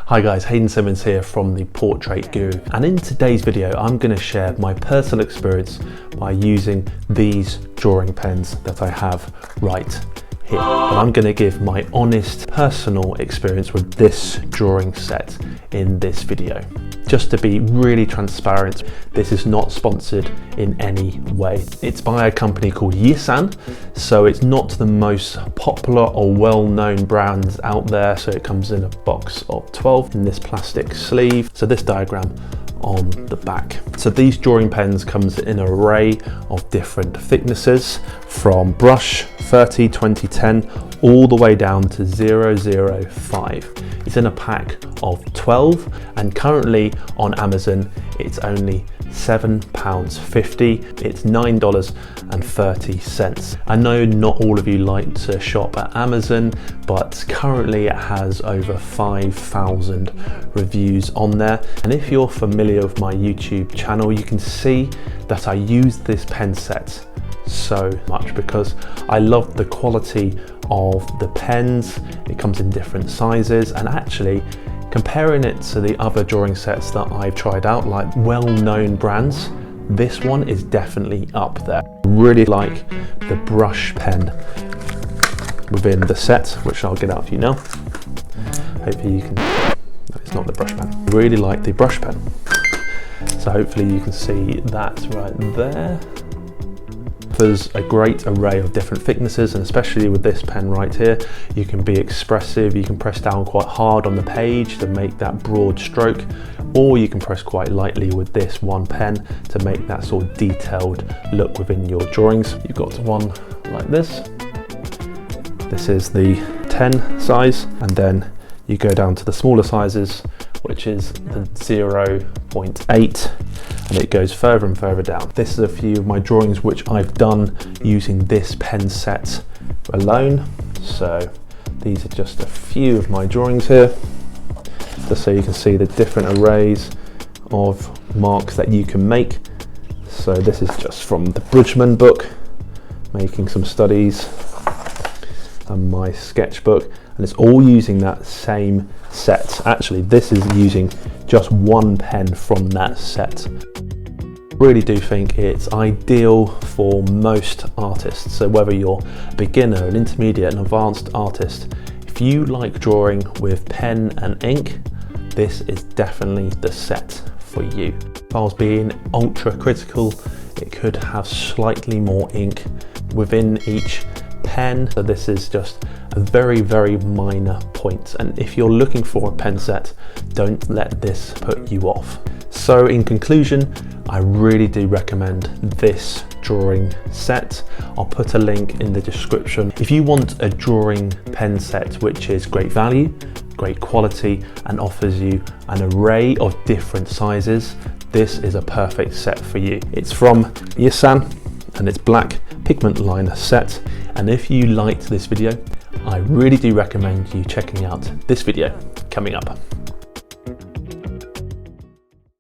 Hi guys, Hayden Simmons here from the Portrait Guru, and in today's video I'm going to share my personal experience by using these drawing pens that I have right here. And I'm going to give my honest personal experience with this drawing set in this video. Just to be really transparent, this is not sponsored in any way. It's by a company called Yisan, so it's not the most popular or well-known brands out there. So it comes in a box of 12 in this plastic sleeve. So this diagram on the back. So these drawing pens comes in an array of different thicknesses, from brush 30, 20, 10 all the way down to 005. It's in a pack of 12, and currently on Amazon it's only £7.50. It's $9.30. I know not all of you like to shop at Amazon, but currently it has over 5,000 reviews on there. And if you're familiar with my YouTube channel, you can see that I use this pen set so much because I love the quality of the pens. It comes in different sizes, and actually comparing it to the other drawing sets that I've tried out, like well-known brands, this one is definitely up there. I really like the brush pen within the set, which I'll get out for you now. Hopefully you can, no, it's not the brush pen. I really like the brush pen. So hopefully you can see that right there. There's a great array of different thicknesses, and especially with this pen right here, you can be expressive. You can press down quite hard on the page to make that broad stroke, or you can press quite lightly with this one pen to make that sort of detailed look within your drawings. You've got one like this. This is the 10 size, and then you go down to the smaller sizes, which is the 0.8, and it goes further and further down. This is a few of my drawings which I've done using this pen set alone. So these are just a few of my drawings here, just so you can see the different arrays of marks that you can make. So this is just from the Bridgman book, making some studies, and my sketchbook, and it's all using that same set. Actually, this is using just one pen from that set. Really do think it's ideal for most artists. So whether you're a beginner, an intermediate, an advanced artist, if you like drawing with pen and ink, this is definitely the set for you. If I was being ultra critical, it could have slightly more ink within each pen. So this is just a very, very minor point. And if you're looking for a pen set, don't let this put you off. So in conclusion, I really do recommend this drawing set. I'll put a link in the description. If you want a drawing pen set which is great value, great quality, and offers you an array of different sizes, this is a perfect set for you. It's from Yisan, and it's Black Pigment Liner set. And if you liked this video, I really do recommend you checking out this video coming up.